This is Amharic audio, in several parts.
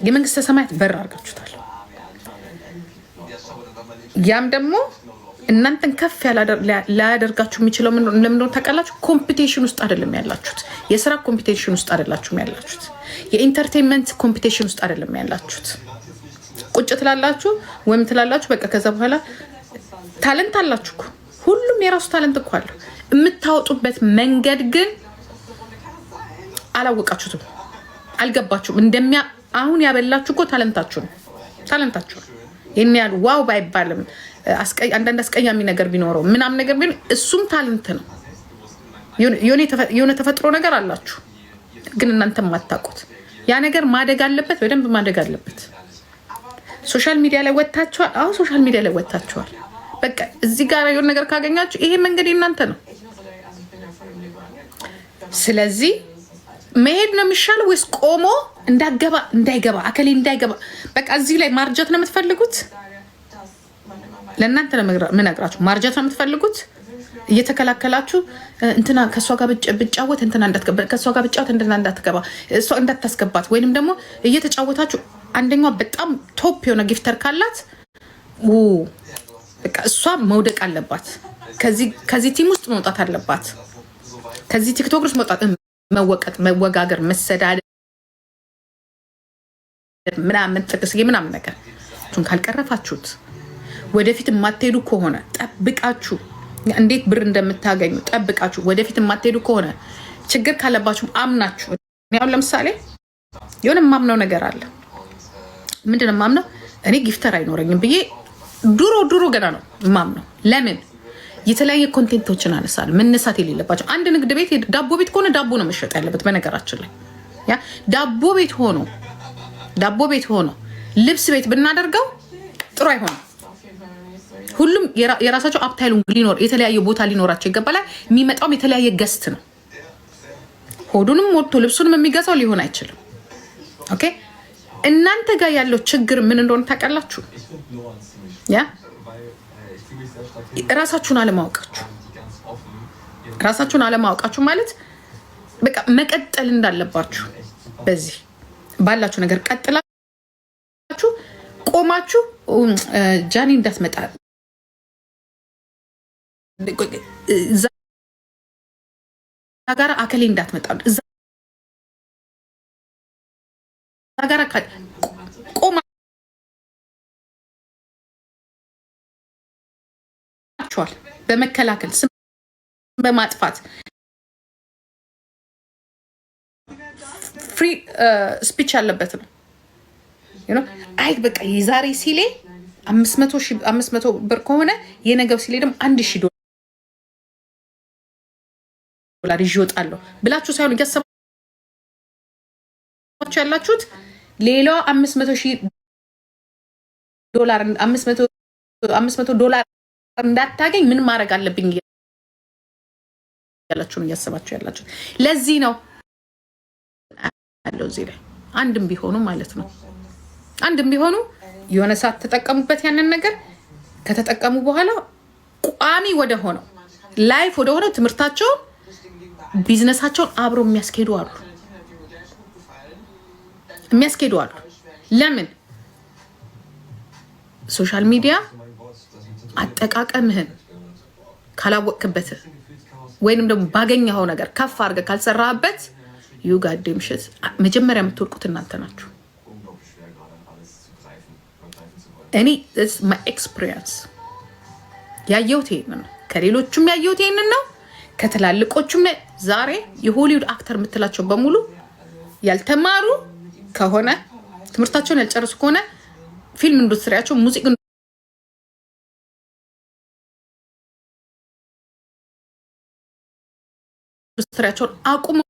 የመንግስተ ሰማያት በር አድርጋችሁታል። ያም ደግሞ እናንተን ከፍ ላያደርጋችሁ የሚችለው ለምንድነው ታውቃላችሁ? ኮምፒቲሽን ውስጥ አይደለም ያላችሁት። የስራ ኮምፒቲሽን ውስጥ አይደላችሁም ያላችሁት። የኢንተርቴንመንት ኮምፒቲሽን ውስጥ አይደለም ያላችሁት። ቁጭ ትላላችሁ ወይም ትላላችሁ በቃ ከዛ በኋላ ታለንት አላችሁ እኮ ሁሉም የራሱ ታለንት እኮ አለው። የምታወጡበት መንገድ ግን አላወቃችሁትም፣ አልገባችሁም። አሁን ያበላችሁ እኮ ታለንታችሁ ነው። ይሄን ያህል ዋው ባይባልም አንዳንድ አስቀያሚ ነገር ቢኖረው ምናምን ነገር ቢሆን እሱም ታለንት ነው። የሆነ ተፈጥሮ ነገር አላችሁ ግን እናንተ ማታውቁት። ያ ነገር ማደግ አለበት፣ በደንብ ማደግ አለበት። ሶሻል ሚዲያ ላይ ወጣችኋል። አሁን ሶሻል ሚዲያ ላይ ወጣችኋል። በቃ እዚህ ጋር የሆነ ነገር ካገኛችሁ ይሄ መንገድ እናንተ ነው። ስለዚህ መሄድ ነው የሚሻለው ወይስ ቆሞ እንዳይገባ አከሌ እንዳይገባ በቃ እዚህ ላይ ማርጀት ነው የምትፈልጉት? ለእናንተ ነው የምነግራችሁ። ማርጀት ነው የምትፈልጉት? እየተከላከላችሁ እንትና ከሷ ጋር ብጫወት እንትና እንዳትገባ፣ ከሷ ጋር ብጫወት እንትና እንዳትገባ፣ እሷ እንዳታስገባት፣ ወይንም ደግሞ እየተጫወታችሁ አንደኛው በጣም ቶፕ የሆነ ጊፍተር ካላት በቃ እሷ መውደቅ አለባት። ከዚህ ቲም ውስጥ መውጣት አለባት። ከዚህ ቲክቶክ ውስጥ መውጣት፣ መወቀጥ፣ መወጋገር፣ መሰዳደብ ምናምን ጥቅስ ምናምን ነገር እሱን ካልቀረፋችሁት ወደፊት የማትሄዱ ከሆነ ጠብቃችሁ እንዴት ብር እንደምታገኙ ጠብቃችሁ ወደፊት የማትሄዱ ከሆነ ችግር ካለባችሁ አምናችሁ አሁን ለምሳሌ የሆነ የማምነው ነገር አለ። ምንድነው የማምነው? እኔ ጊፍተር አይኖረኝም ብዬ ድሮ ገና ነው የማምነው። ለምን የተለያየ ኮንቴንቶችን አነሳለሁ መነሳት የሌለባቸው። አንድ ንግድ ቤት ዳቦ ቤት ከሆነ ዳቦ ነው መሸጥ ያለበት። በነገራችን ላይ ያ ዳቦ ቤት ሆኖ ልብስ ቤት ብናደርገው ጥሩ አይሆንም። ሁሉም የራሳቸው አፕታይሉ ሊኖር የተለያየ ቦታ ሊኖራቸው ይገባል። የሚመጣውም የተለያየ ገስት ነው። ሆዱንም ሞልቶ ልብሱንም የሚገዛው ሊሆን አይችልም። ኦኬ እናንተ ጋር ያለው ችግር ምን እንደሆነ ታውቃላችሁ? ያ ራሳችሁን አለማወቃችሁ ማለት በቃ መቀጠል እንዳለባችሁ በዚህ ባላችሁ ነገር ቀጥላችሁ ቆማችሁ ጃኒ እንዳትመጣ እዛ ጋር አከሌ እንዳትመጣ እዛ ጋር ቆማችኋል። በመከላከል ስም በማጥፋት ፍሪ ስፒች ያለበት ነው። አይ በቃ የዛሬ ሲሌ 500 ብር ከሆነ የነገው ሲሌ ደግሞ 1000 ዶላር ይዤ እወጣለሁ ብላችሁ ሳይሆን እያሰባችሁ ያላችሁት ሌላው 500,000 ዶላር እንዳታገኝ ምን ማድረግ አለብኝ ያላችሁን እያሰባችሁ ያላችሁት። ለዚህ ነው ያለው እዚህ ላይ አንድም ቢሆኑ ማለት ነው የሆነ ሰዓት ተጠቀሙበት። ያንን ነገር ከተጠቀሙ በኋላ ቋሚ ወደ ሆነው ላይፍ ወደ ሆነው ትምህርታቸውን ቢዝነሳቸውን አብሮ የሚያስኬዱ አሉ። ለምን ሶሻል ሚዲያ አጠቃቀምህን ካላወቅክበት ወይንም ደግሞ ባገኘኸው ነገር ከፍ አድርገህ ካልሰራህበት ዩጋዴምሽት መጀመሪያ የምትወድቁት እናንተ ናችሁ። እኔ my experience ያየሁት ይሄንን ነው። ከሌሎቹም ያየሁት ይሄንን ነው። ከትላልቆቹም ዛሬ የሆሊውድ አክተር የምትላቸው በሙሉ ያልተማሩ ከሆነ ትምህርታቸውን ያልጨረሱ ከሆነ ፊልም ኢንዱስትሪያቸው ሙዚቃ ኢንዱስትሪያቸውን አቁመው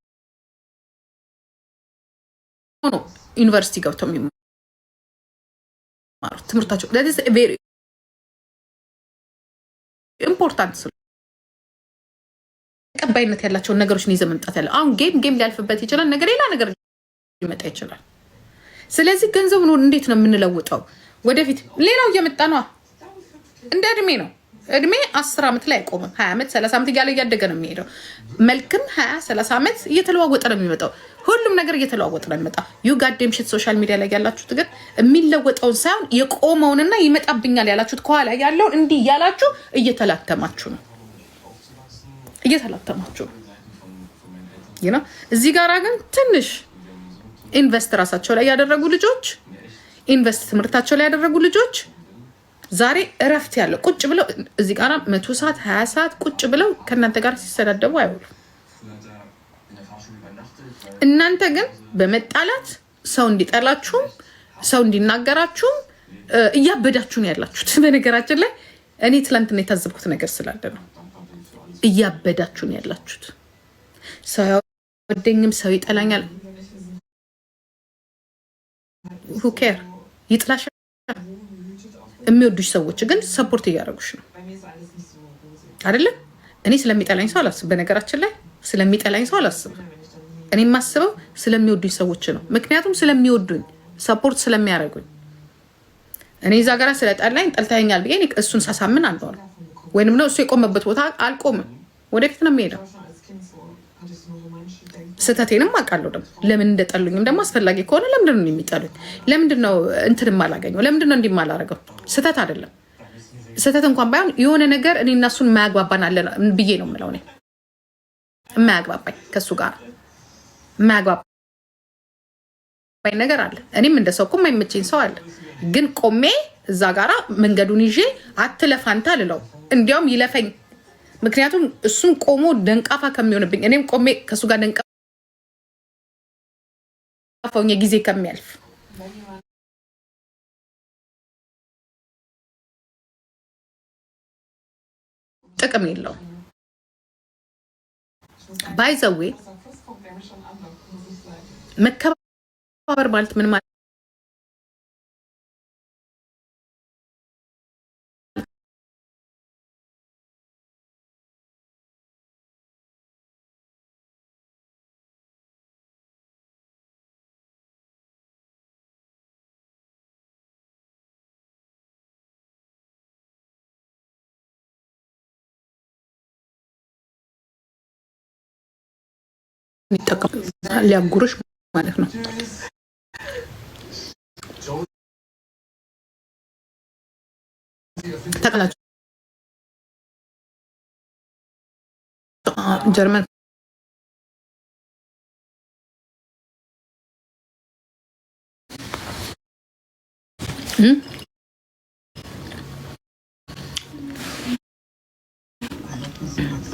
ነው ዩኒቨርሲቲ ገብተው የሚማሩት ትምህርታቸው። that is very important ተቀባይነት ያላቸውን ነገሮችን ይዘው መምጣት ያለው። አሁን ጌም ሊያልፍበት ይችላል፣ ነገር ሌላ ነገር ሊመጣ ይችላል። ስለዚህ ገንዘቡን እንዴት ነው የምንለውጠው? ወደፊት ሌላው እየመጣ ነው፣ እንደ እድሜ ነው። እድሜ 10 ዓመት ላይ አይቆምም። 20 ዓመት 30 ዓመት እያለ እያደገ ነው የሚሄደው። መልክም 20-30 ዓመት እየተለዋወጠ ነው የሚመጣው። ሁሉም ነገር እየተለዋወጠ ነው የሚመጣው። ዩ ጋዴም ሽት ሶሻል ሚዲያ ላይ ያላችሁት ግን የሚለወጠውን ሳይሆን የቆመውንና ይመጣብኛል ያላችሁት ከኋላ ያለውን እንዲህ እያላችሁ እየተላተማችሁ ነው። እዚህ ጋራ ግን ትንሽ ኢንቨስት ራሳቸው ላይ ያደረጉ ልጆች፣ ኢንቨስት ትምህርታቸው ላይ ያደረጉ ልጆች ዛሬ እረፍት ያለው ቁጭ ብለው እዚህ ጋር 100 ሰዓት 20 ሰዓት ቁጭ ብለው ከእናንተ ጋር ሲሰዳደቡ አይውሉም። እናንተ ግን በመጣላት ሰው እንዲጠላችሁ ሰው እንዲናገራችሁ እያበዳችሁ ነው ያላችሁት። በነገራችን ላይ እኔ ትላንትና የታዘብኩት ነገር ስላለ ነው። እያበዳችሁ ነው ያላችሁት። ሰው ያወደኝም ሰው ይጠላኛል who care ይጥላሽ። የሚወዱሽ ሰዎች ግን ሰፖርት እያደረጉሽ ነው አይደለም። እኔ ስለሚጠላኝ ሰው አላስብ። በነገራችን ላይ ስለሚጠላኝ ሰው አላስብ። እኔ የማስበው ስለሚወዱኝ ሰዎች ነው። ምክንያቱም ስለሚወዱኝ ሰፖርት ስለሚያደርጉኝ። እኔ እዛ ጋራ ስለጠላኝ ጠልታኛል ብዬ እሱን ሳሳምን አንደዋል ወይንም ነው እሱ የቆመበት ቦታ አልቆምም። ወደፊት ነው የሚሄደው። ስህተቴንም አውቃለሁ። ደግሞ ለምን እንደጠሉኝም ደግሞ አስፈላጊ ከሆነ ለምንድን ነው የሚጠሉኝ? ለምንድን ነው እንትን የማላገኘው? ለምንድን ነው እንዲማላረገው? ስህተት አይደለም። ስህተት እንኳን ባይሆን የሆነ ነገር እኔ እና እሱን የማያግባባን አለ ብዬ ነው የምለው። እኔ የማያግባባኝ ከእሱ ጋር የማያግባባኝ ነገር አለ። እኔም እንደ ሰው እኮ የማይመቸኝ ሰው አለ። ግን ቆሜ እዛ ጋራ መንገዱን ይዤ አትለፋንታ ልለው፣ እንዲያውም ይለፈኝ። ምክንያቱም እሱም ቆሞ ደንቃፋ ከሚሆንብኝ እኔም ቆሜ ከእሱ ጋር ደንቃፋ ጊዜ ከሚያልፍ ጥቅም የለውም። ባይዘዌ መከባበር ማለት ምን ማለት የሚጠቀሙ ሊያጉርሽ ማለት ነው። ተቀላጭ ጀርመን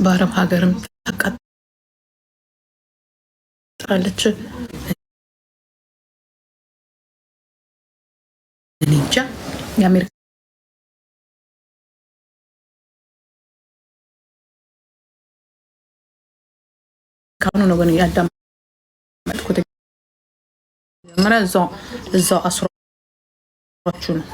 በአረብ ሀገርም ታቃጥራለች። እኔ እንጃ የአሜሪካ ካኑ ነው ግን ያዳመጥኩት። መጀመሪያ እዛው አስሯችሁ ነው